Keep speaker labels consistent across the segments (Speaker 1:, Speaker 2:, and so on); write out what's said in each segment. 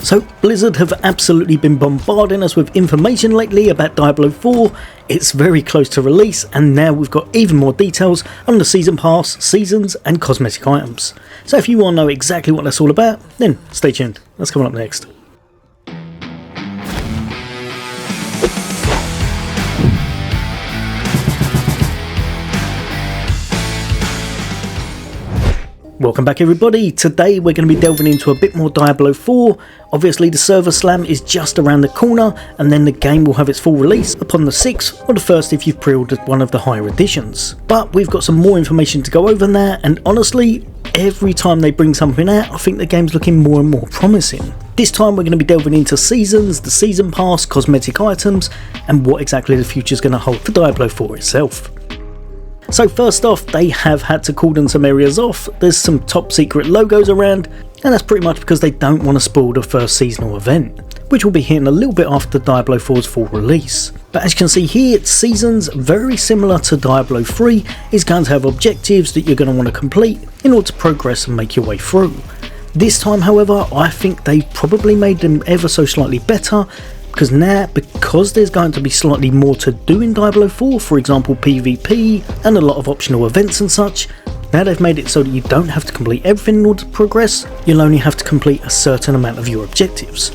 Speaker 1: So Blizzard have absolutely been bombarding us with information lately about Diablo 4. It's very close to release, and now we've got even more details on the season pass, seasons and cosmetic items. So if you want to know exactly what that's all about, then stay tuned. That's coming up next. Welcome back everybody. Today we're going to be delving into a bit more Diablo 4. Obviously the server slam is just around the corner, and then the game will have its full release upon the 6th or the 1st if you've pre-ordered one of the higher editions. But we've got some more information to go over there, and honestly, every time they bring something out, I think the game's looking more and more promising. This time we're going to be delving into seasons, the season pass, cosmetic items, and what exactly the future is going to hold for Diablo 4 itself. So first off, they have had to cordon some areas off. There's some top secret logos around, and that's pretty much because they don't want to spoil the first seasonal event, which will be hitting a little bit after Diablo 4's full release. But as you can see here, seasons, very similar to Diablo 3, is going to have objectives that you're going to want to complete in order to progress and make your way through. This time however, I think they probably made them ever so slightly better, because there's going to be slightly more to do in Diablo 4, for example PvP and a lot of optional events and such. Now they've made it so that you don't have to complete everything in order to progress, you'll only have to complete a certain amount of your objectives.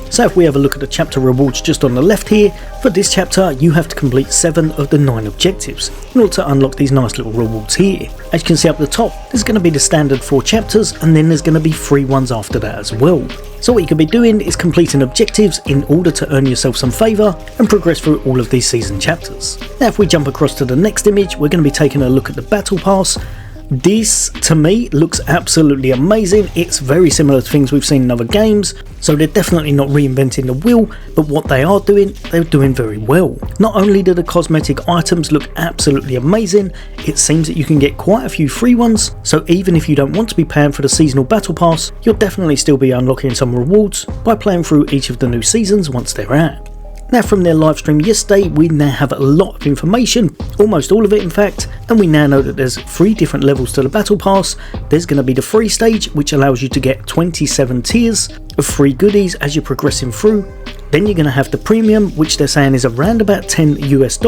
Speaker 1: So if we have a look at the chapter rewards just on the left here, for this chapter you have to complete 7 of the 9 objectives in order to unlock these nice little rewards here. As you can see up the top, there's going to be the standard 4 chapters, and then there's going to be 3 ones after that as well. So what you could be doing is completing objectives in order to earn yourself some favour and progress through all of these season chapters. Now if we jump across to the next image, we're going to be taking a look at the battle pass. This, to me, looks absolutely amazing. It's very similar to things we've seen in other games, so they're definitely not reinventing the wheel, but what they are doing, they're doing very well. Not only do the cosmetic items look absolutely amazing, it seems that you can get quite a few free ones, so even if you don't want to be paying for the seasonal battle pass, you'll definitely still be unlocking some rewards by playing through each of the new seasons once they're out. Now from their live stream yesterday, we now have a lot of information, almost all of it in fact, and we now know that there's 3 different levels to the battle pass. There's going to be the free stage, which allows you to get 27 tiers of free goodies as you're progressing through. Then you're going to have the premium, which they're saying is around about $10 US,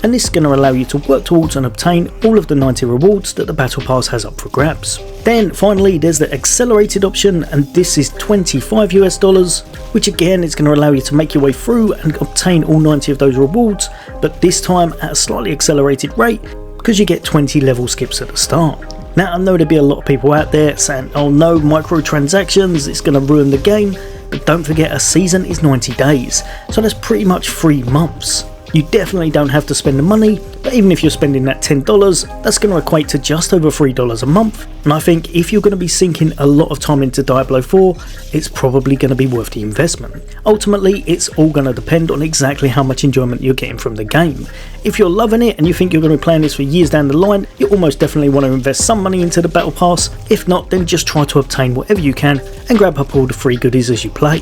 Speaker 1: and this is going to allow you to work towards and obtain all of the 90 rewards that the battle pass has up for grabs. Then finally there's the accelerated option, and this is $25 US, which again is going to allow you to make your way through and obtain all 90 of those rewards, but this time at a slightly accelerated rate because you get 20 level skips at the start. Now I know there'll be a lot of people out there saying, oh no, microtransactions, it's going to ruin the game. But don't forget, a season is 90 days, so that's pretty much 3 months. You definitely don't have to spend the money, but even if you're spending that $10, that's going to equate to just over $3 a month. And I think if you're going to be sinking a lot of time into Diablo 4, it's probably going to be worth the investment. Ultimately, it's all going to depend on exactly how much enjoyment you're getting from the game. If you're loving it and you think you're going to be playing this for years down the line, you almost definitely want to invest some money into the battle pass. If not, then just try to obtain whatever you can and grab up all the free goodies as you play.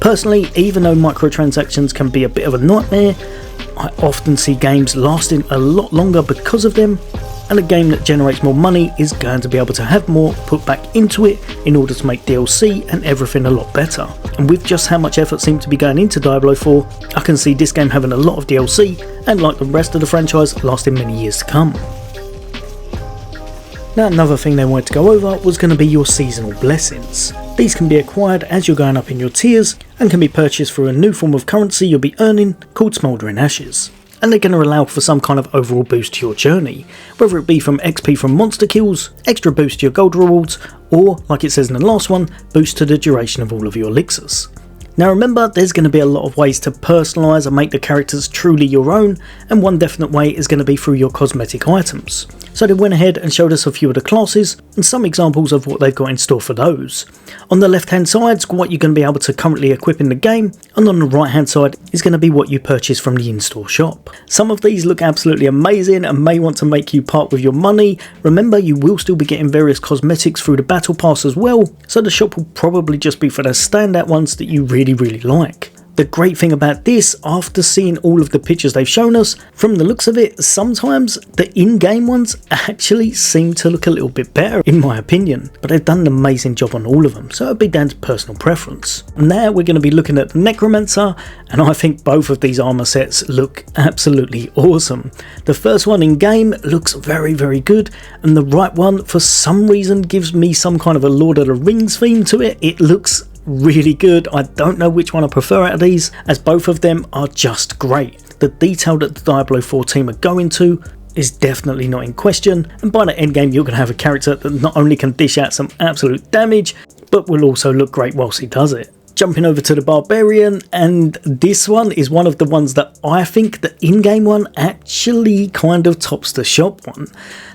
Speaker 1: Personally, even though microtransactions can be a bit of a nightmare, I often see games lasting a lot longer because of them, and a game that generates more money is going to be able to have more put back into it in order to make DLC and everything a lot better. And with just how much effort seems to be going into Diablo 4, I can see this game having a lot of DLC, and like the rest of the franchise, lasting many years to come. Now another thing they wanted to go over was going to be your seasonal blessings. These can be acquired as you're going up in your tiers and can be purchased through a new form of currency you'll be earning called Smouldering Ashes. And they're going to allow for some kind of overall boost to your journey, whether it be from XP from monster kills, extra boost to your gold rewards, or, like it says in the last one, boost to the duration of all of your elixirs. Now remember, there's going to be a lot of ways to personalise and make the characters truly your own, and one definite way is going to be through your cosmetic items. So they went ahead and showed us a few of the classes and some examples of what they've got in store for those. On the left hand side is what you're going to be able to currently equip in the game, and on the right hand side is going to be what you purchase from the in-store shop. Some of these look absolutely amazing and may want to make you part with your money. Remember, you will still be getting various cosmetics through the battle pass as well, so the shop will probably just be for the standout ones that you really like. The great thing about this, after seeing all of the pictures they've shown us, from the looks of it, sometimes the in-game ones actually seem to look a little bit better in my opinion, but they've done an amazing job on all of them, so it'll be down to personal preference. Now we're going to be looking at the Necromancer, and I think both of these armor sets look absolutely awesome. The first one in game looks very good, and the right one for some reason gives me some kind of a Lord of the Rings theme to it. It looks really good. I don't know which one I prefer out of these, as both of them are just great. The detail that the Diablo 4 team are going to is definitely not in question, and by the end game you're going to have a character that not only can dish out some absolute damage, but will also look great whilst he does it. Jumping over to the Barbarian, and this one is one of the ones that I think the in-game one actually kind of tops the shop one.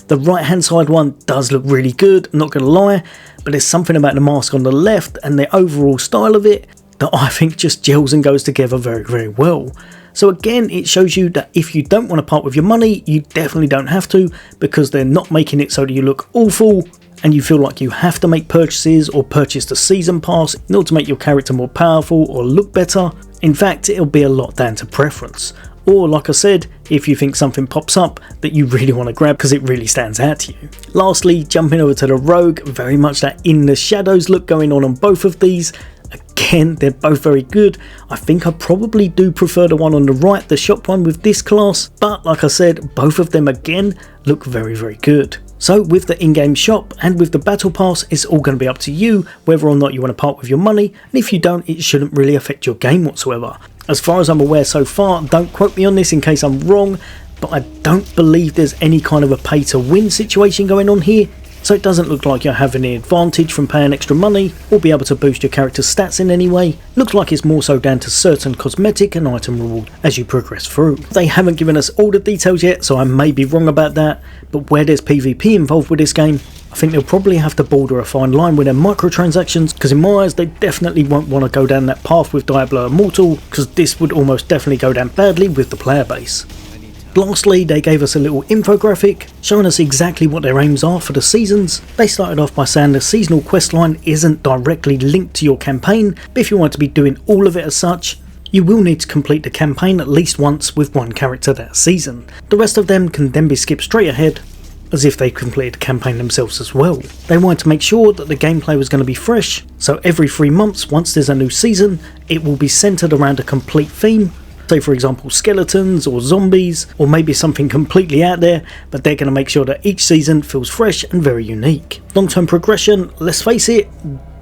Speaker 1: The right hand side one does look really good, not gonna lie, but there's something about the mask on the left and the overall style of it that I think just gels and goes together very well. So again, it shows you that if you don't want to part with your money, you definitely don't have to, because they're not making it so that you look awful and you feel like you have to make purchases or purchase the season pass in order to make your character more powerful or look better. In fact, it'll be a lot down to preference. Or like I said, if you think something pops up that you really want to grab because it really stands out to you. Lastly, jumping over to the Rogue, very much that in the shadows look going on both of these. Again, they're both very good. I think I probably do prefer the one on the right, the shop one with this class, but like I said, both of them again look very good. So with the in-game shop and with the battle pass, it's all going to be up to you whether or not you want to part with your money, and if you don't, it shouldn't really affect your game whatsoever. As far as I'm aware so far, don't quote me on this in case I'm wrong, but I don't believe there's any kind of a pay to win situation going on here. So it doesn't look like you're having any advantage from paying extra money or be able to boost your character's stats in any way. Looks like it's more so down to certain cosmetic and item reward as you progress through. They haven't given us all the details yet, so I may be wrong about that, but where there's PvP involved with this game, I think they'll probably have to border a fine line with their microtransactions, because in my eyes they definitely won't want to go down that path with Diablo Immortal, because this would almost definitely go down badly with the player base. Lastly, they gave us a little infographic showing us exactly what their aims are for the seasons. They started off by saying the seasonal questline isn't directly linked to your campaign, but if you want to be doing all of it as such, you will need to complete the campaign at least once with one character that season. The rest of them can then be skipped straight ahead, as if they completed the campaign themselves as well. They wanted to make sure that the gameplay was going to be fresh, so every 3 months once there's a new season, it will be centered around a complete theme. Say for example skeletons or zombies, or maybe something completely out there, but they're going to make sure that each season feels fresh and very unique. Long-term progression, let's face it,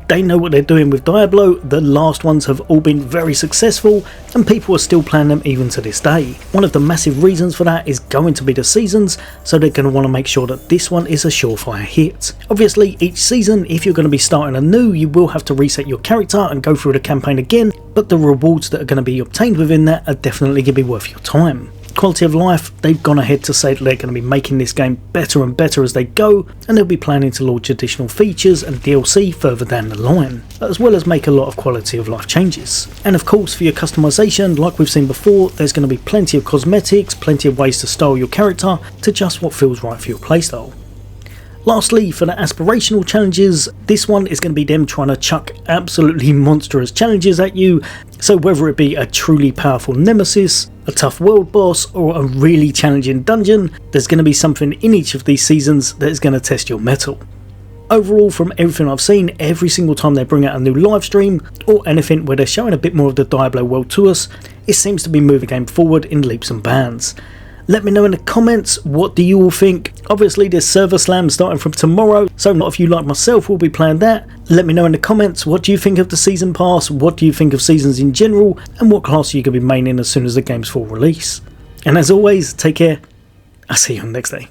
Speaker 1: they know what they're doing with Diablo. The last ones have all been very successful and people are still playing them even to this day. One of the massive reasons for that is going to be the seasons, so they're going to want to make sure that this one is a surefire hit. Obviously each season, if you're going to be starting anew, you will have to reset your character and go through the campaign again, but the rewards that are going to be obtained within that are definitely going to be worth your time. Quality of life, they've gone ahead to say that they're going to be making this game better and better as they go, and they'll be planning to launch additional features and DLC further down the line, as well as make a lot of quality of life changes. And of course for your customization, like we've seen before, there's going to be plenty of cosmetics, plenty of ways to style your character to just what feels right for your playstyle. Lastly, for the aspirational challenges, this one is going to be them trying to chuck absolutely monstrous challenges at you. So whether it be a truly powerful nemesis, a tough world boss, or a really challenging dungeon, there's going to be something in each of these seasons that is going to test your mettle. Overall, from everything I've seen, every single time they bring out a new live stream or anything where they're showing a bit more of the Diablo world to us, it seems to be moving the game forward in leaps and bounds. Let me know in the comments, what do you all think? Obviously there's Server Slam starting from tomorrow, so not if you like myself will be playing that. Let me know in the comments, what do you think of the season pass, what do you think of seasons in general, and what class are you going to be maining as soon as the game's full release. And as always, take care, I'll see you on the next day.